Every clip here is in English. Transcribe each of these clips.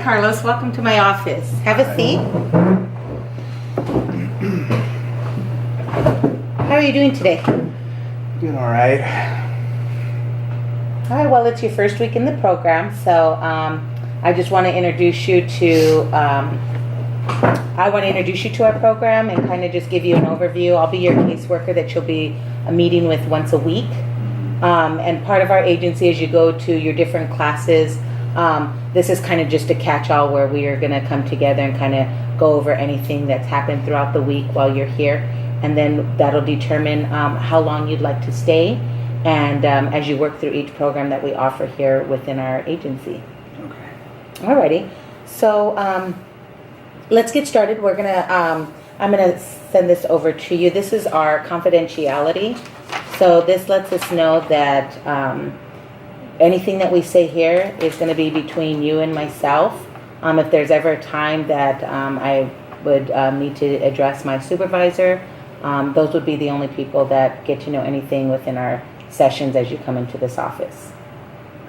Carlos. Welcome to my office. Have a seat. How are you doing today? Doing all right. All right, well, it's your first week in the program, so I just want to introduce you to our program and kind of just give you an overview. I'll be your caseworker that you'll be meeting with once a week. And part of our agency, as you go to your different classes, this is kind of just a catch-all where we are going to come together and kind of go over anything that's happened throughout the week while you're here. And then that'll determine how long you'd like to stay, and as you work through each program that we offer here within our agency. Okay. Alrighty, so let's get started. We're gonna, I'm gonna send this over to you. This is our confidentiality. So this lets us know that anything that we say here is going to be between you and myself. If there's ever a time that I would need to address my supervisor, those would be the only people that get to know anything within our sessions as you come into this office.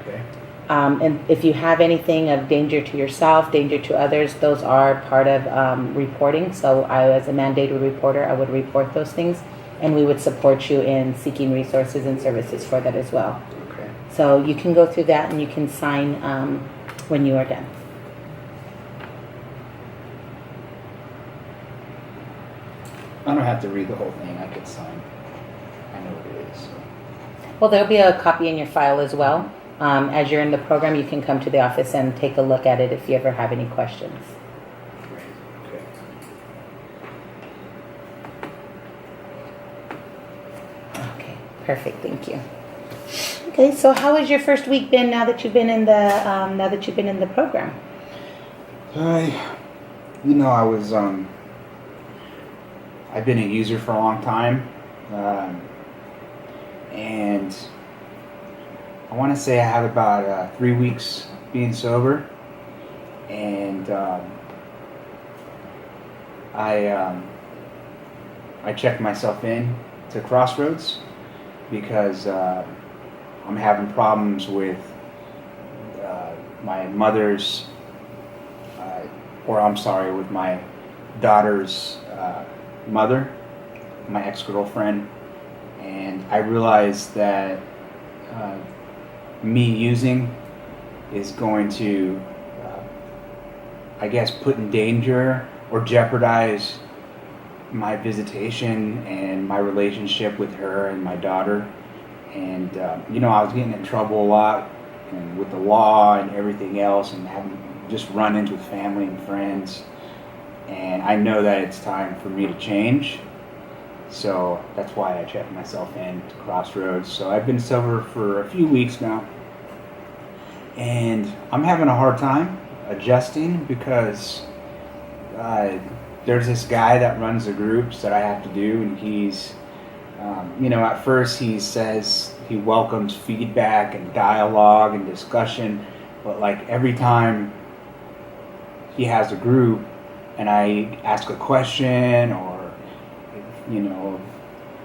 Okay. And if you have anything of danger to yourself, danger to others, those are part of reporting. So I, as a mandated reporter, I would report those things, and we would support you in seeking resources and services for that as well. Okay. So you can go through that and you can sign when you are done. I don't have to read the whole thing. I could sign. I know what it is. So. Well, there'll be a copy in your file as well. As you're in the program, you can come to the office and take a look at it if you ever have any questions. Okay. Okay, perfect. Thank you. Okay, so how has your first week been now that you've been in the program? I've been a user for a long time, and I want to say I have about 3 weeks being sober, and I checked myself in to Crossroads because I'm having problems with my mother's, with my daughter's mother, my ex-girlfriend, and I realized that me using is going to, put in danger or jeopardize my visitation and my relationship with her and my daughter. And I was getting in trouble a lot, and with the law and everything else, and having just run-ins with family and friends. And I know that it's time for me to change. So that's why I checked myself in to Crossroads. So I've been sober for a few weeks now. And I'm having a hard time adjusting because there's this guy that runs the groups that I have to do. And he's, at first he says he welcomes feedback and dialogue and discussion. But like every time he has a group, and I ask a question, or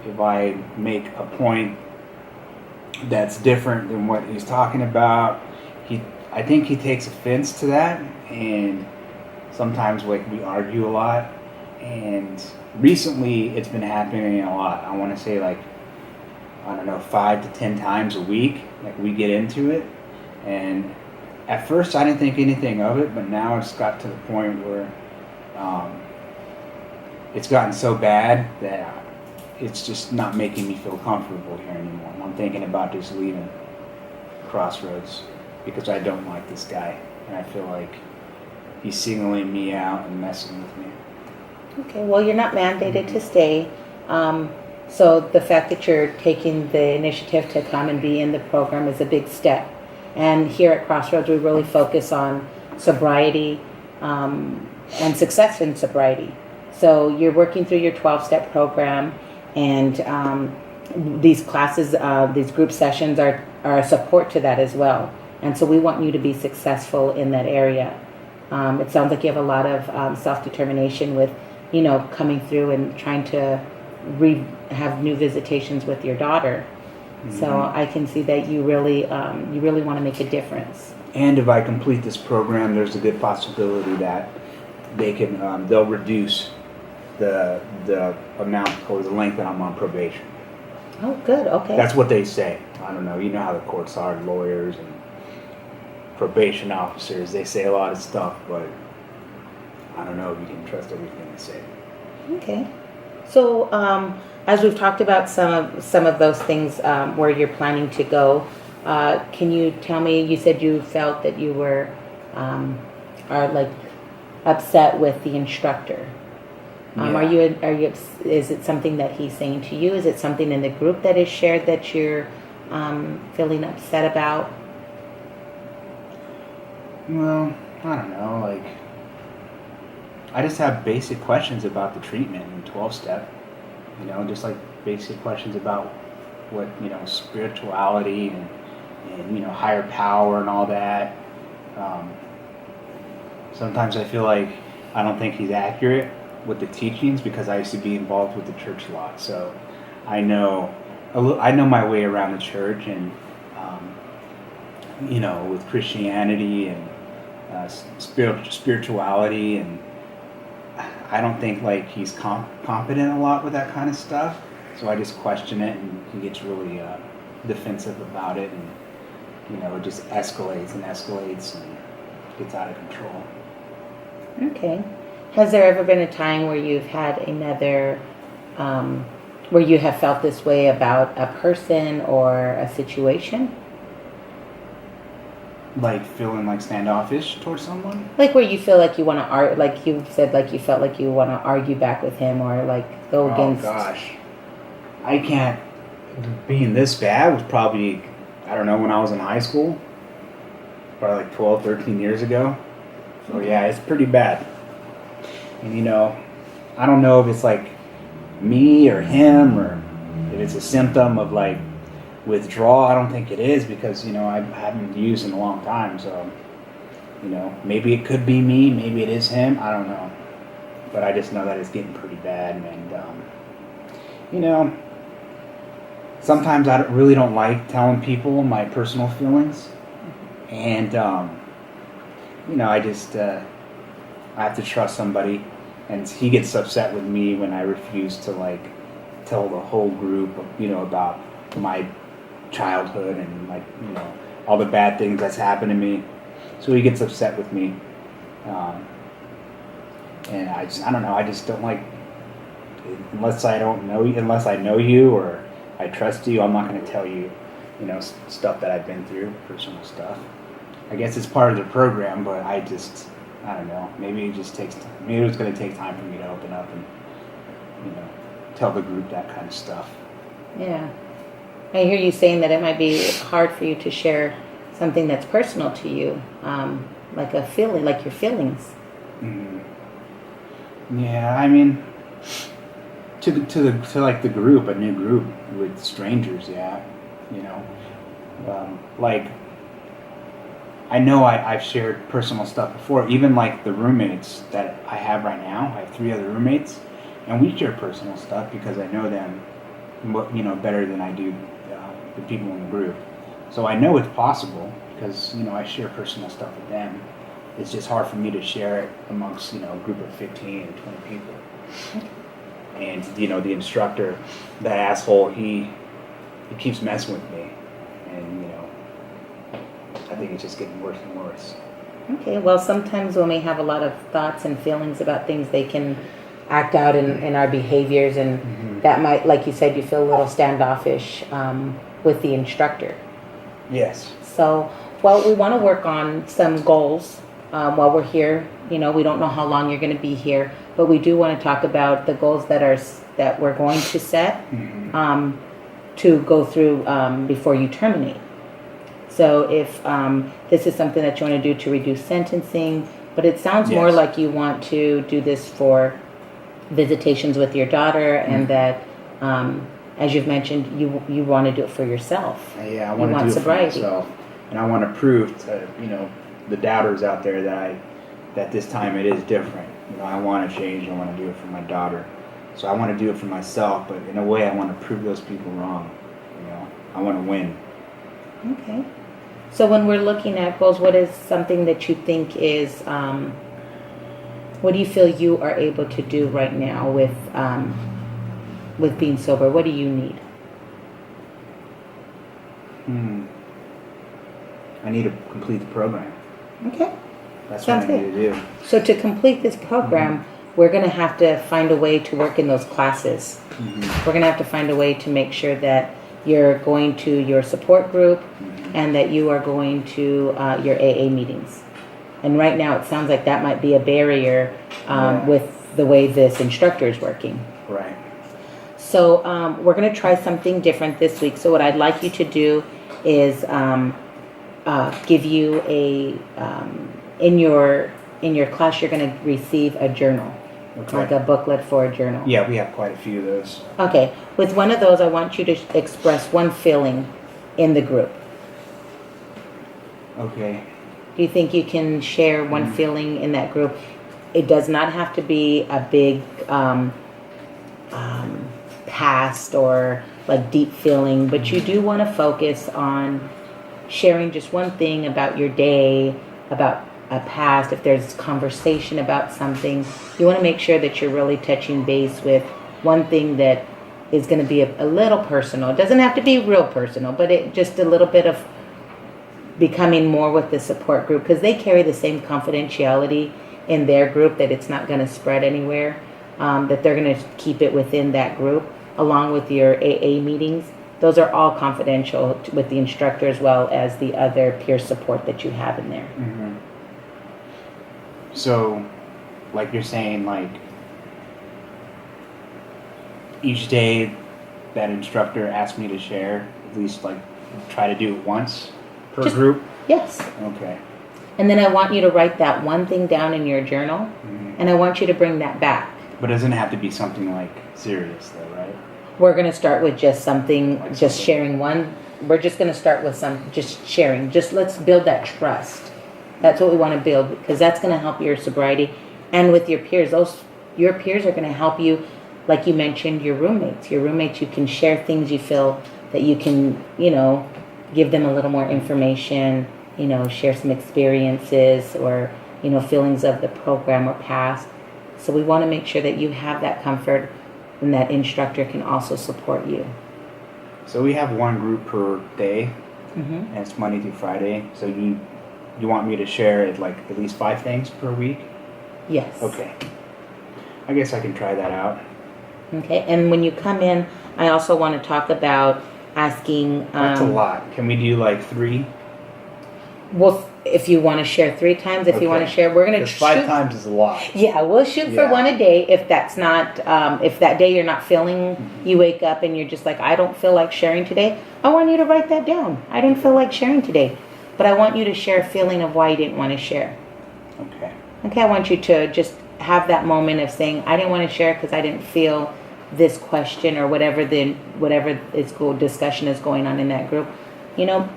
if I make a point that's different than what he's talking about, I think he takes offense to that, and sometimes we argue a lot. And recently, it's been happening a lot. I want to say 5 to 10 times a week. Like we get into it, and at first I didn't think anything of it, but now it's got to the point where it's gotten so bad that it's just not making me feel comfortable here anymore. And I'm thinking about just leaving Crossroads because I don't like this guy, and I feel like he's singling me out and messing with me. Okay, well, you're not mandated to stay. So the fact that you're taking the initiative to come and be in the program is a big step. And here at Crossroads, we really focus on sobriety and success in sobriety. So you're working through your 12-step program, and these classes, these group sessions are a support to that as well. And so we want you to be successful in that area. It sounds like you have a lot of self-determination with, coming through and trying to have new visitations with your daughter. So Mhm. I can see that you really want to make a difference. And if I complete this program, there's a good possibility that they'll reduce the amount or the length that I'm on probation. Oh, good. Okay. That's what they say. I don't know. You know how the courts are, lawyers and probation officers. They say a lot of stuff, but I don't know if you can trust everything they say. Okay. So, as we've talked about some of those things where you're planning to go, can you tell me? You said you felt that you were are like upset with the instructor. Yeah. Is it something that he's saying to you? Is it something in the group that is shared that you're feeling upset about? Well, I don't know. Like, I just have basic questions about the treatment in 12-step. You know, just like basic questions about what, spirituality and higher power and all that. Sometimes I feel like I don't think he's accurate with the teachings because I used to be involved with the church a lot. So I know I know my way around the church and with Christianity and spirituality, and I don't think like he's competent a lot with that kind of stuff. So I just question it, and he gets really defensive about it, and it just escalates and escalates and gets out of control. Okay. Has there ever been a time where you've had where you have felt this way about a person or a situation? Like feeling like standoffish towards someone? Like where you feel like you want to argue, like you said, like you felt like you want to argue back with him or like go Oh against. gosh. I can't. Being this bad was probably, I don't know, when I was in high school. Probably like 12, 13 years ago. So yeah, it's pretty bad. And I don't know if it's like me or him or if it's a symptom of like withdrawal. I don't think it is because I haven't used in a long time. So maybe it could be me, maybe it is him. I don't know, but I just know that it's getting pretty bad. And sometimes I really don't like telling people my personal feelings, and I just I have to trust somebody, and he gets upset with me when I refuse to like tell the whole group, about my childhood and like all the bad things that's happened to me. So he gets upset with me, and I don't know. I just don't like unless I know you or I trust you. I'm not going to tell you, stuff that I've been through, personal stuff. I guess it's part of the program, but I don't know. Maybe it just takes time. Maybe it's going to take time for me to open up and, tell the group that kind of stuff. Yeah. I hear you saying that it might be hard for you to share something that's personal to you, like a feeling, like your feelings. Mm-hmm. Yeah, I mean, to like the group, a new group with strangers. Yeah, like. I know I've shared personal stuff before, even like the roommates that I have right now. I have 3 other roommates, and we share personal stuff because I know them, better than I do the people in the group. So I know it's possible because, I share personal stuff with them. It's just hard for me to share it amongst, a group of 15 or 20 people. And, the instructor, that asshole, he keeps messing with me. And, I think it's just getting worse and worse. Okay, well, sometimes when we have a lot of thoughts and feelings about things, they can act out in our behaviors, and that might, like you said, you feel a little standoffish with the instructor. Yes. So, well, we want to work on some goals while we're here. We don't know how long you're going to be here, but we do want to talk about the goals that we're going to set to go through before you terminate. So if this is something that you want to do to reduce sentencing, but it sounds more like you want to do this for visitations with your daughter, and that, as you've mentioned, you want to do it for yourself. Yeah, I want to do it for myself, and I want to prove to the doubters out there that this time it is different. I want to change. I want to do it for my daughter, so I want to do it for myself. But in a way, I want to prove those people wrong. I want to win. Okay. So when we're looking at goals, what is something that you think is, what do you feel you are able to do right now with being sober? What do you need? I need to complete the program. Okay. That's Sounds what I good. need to do. So to complete this program, we're going to have to find a way to work in those classes. We're going to have to find a way to make sure that you're going to your support group and that you are going to your AA meetings. And right now it sounds like that might be a barrier with the way this instructor is working. Right. So we're going to try something different this week. So what I'd like you to do is give you a in your class you're going to receive a journal, like a booklet for a journal. Yeah, we have quite a few of those. Okay, with one of those I want you to express one feeling in the group. Okay. Do you think you can share one feeling in that group? It does not have to be a big past or like deep feeling, but you do want to focus on sharing just one thing about your day, about a past. If there's conversation about something, you want to make sure that you're really touching base with one thing that is going to be a little personal. It doesn't have to be real personal, but it just a little bit of becoming more with the support group, because they carry the same confidentiality in their group that it's not going to spread anywhere, that they're going to keep it within that group, along with your AA meetings. Those are all confidential with the instructor as well as the other peer support that you have in there. So, like you're saying, like each day that instructor asks me to share, at least like try to do it once per group? Yes. Okay. And then I want you to write that one thing down in your journal, and I want you to bring that back. But it doesn't have to be something like serious though, right? We're going to start with just something, just sharing one. We're just going to start with just sharing. Just let's build that trust. That's what we want to build, because that's going to help your sobriety. And with your peers, your peers are going to help you, like you mentioned, your roommates. Your roommates, you can share things you feel that you can, give them a little more information, share some experiences or, feelings of the program or past. So we want to make sure that you have that comfort and that instructor can also support you. So we have one group per day, Mm-hmm. and it's Monday through Friday. So you want me to share it like at least 5 things per week? Yes. Okay. I guess I can try that out. Okay, and when you come in, I also want to talk about asking... That's a lot. Can we do like 3? Well, if you want to share 3 times, if you want to share, we're going to shoot... 5 times is a lot. Yeah, we'll shoot for one a day. If that's not, if that day you're not feeling, you wake up and you're just like, I don't feel like sharing today, I want you to write that down. I didn't feel like sharing today. But I want you to share a feeling of why you didn't want to share. Okay. Okay, I want you to just have that moment of saying, I didn't want to share because I didn't feel this question or whatever discussion is going on in that group.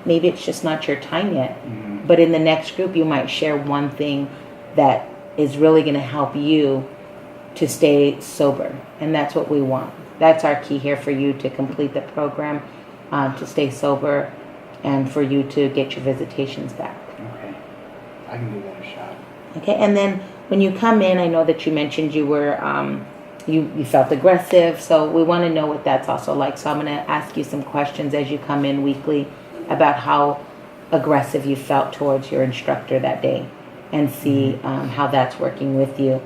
Maybe it's just not your time yet. Mm-hmm. But in the next group, you might share one thing that is really going to help you to stay sober. And that's what we want. That's our key here for you to complete the program, to stay sober, and for you to get your visitations back. Okay. I can give that a shot. Okay, and then when you come in, I know that you mentioned you were, you felt aggressive, so we want to know what that's also like. So I'm going to ask you some questions as you come in weekly about how aggressive you felt towards your instructor that day, and see how that's working with you.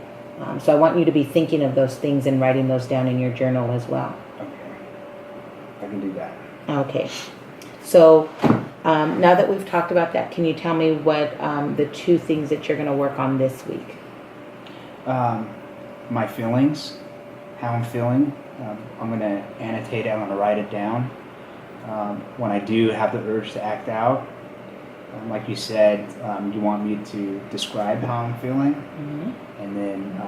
So I want you to be thinking of those things and writing those down in your journal as well. Okay. I can do that. Okay. So now that we've talked about that, can you tell me what the 2 things that you're going to work on this week? My feelings, how I'm feeling. I'm going to annotate it. I'm going to write it down. When I do have the urge to act out, like you said, you want me to describe how I'm feeling. Mm-hmm. And then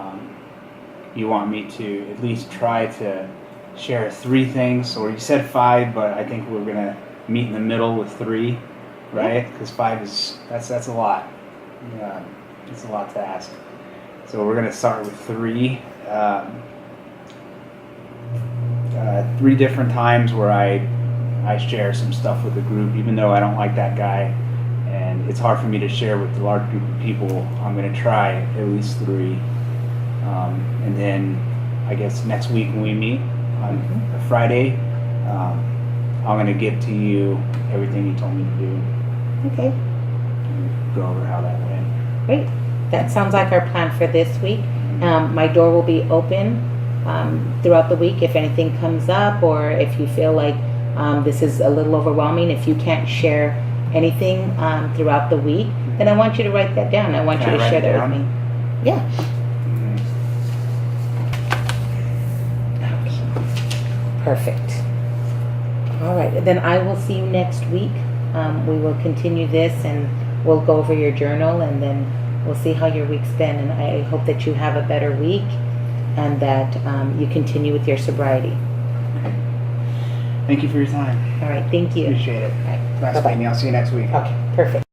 you want me to at least try to share 3 things, or you said 5, but I think we're going to meet in the middle with 3, right? Because 5 is, that's a lot. It's a lot to ask. So we're going to start with 3. 3 different times where I I share some stuff with the group, even though I don't like that guy, and it's hard for me to share with a large group of people. I'm going to try at least 3. And then I guess next week when we meet on a Friday, I'm going to give to you everything you told me to do. Okay, And go over how that went. great. That sounds like our plan for this week. My door will be open throughout the week if anything comes up, or if you feel like this is a little overwhelming. If you can't share anything throughout the week, then I want you to write that down. I want Can you I to write share it that down? with me. Yeah. Okay. Perfect. All right. Then I will see you next week. We will continue this, and we'll go over your journal, and then we'll see how your week's been. And I hope that you have a better week, and that you continue with your sobriety. Thank you for your time. All right. Thank you. Appreciate it. All right. Nice Bye-bye. meeting you. I'll see you next week. Okay. Perfect.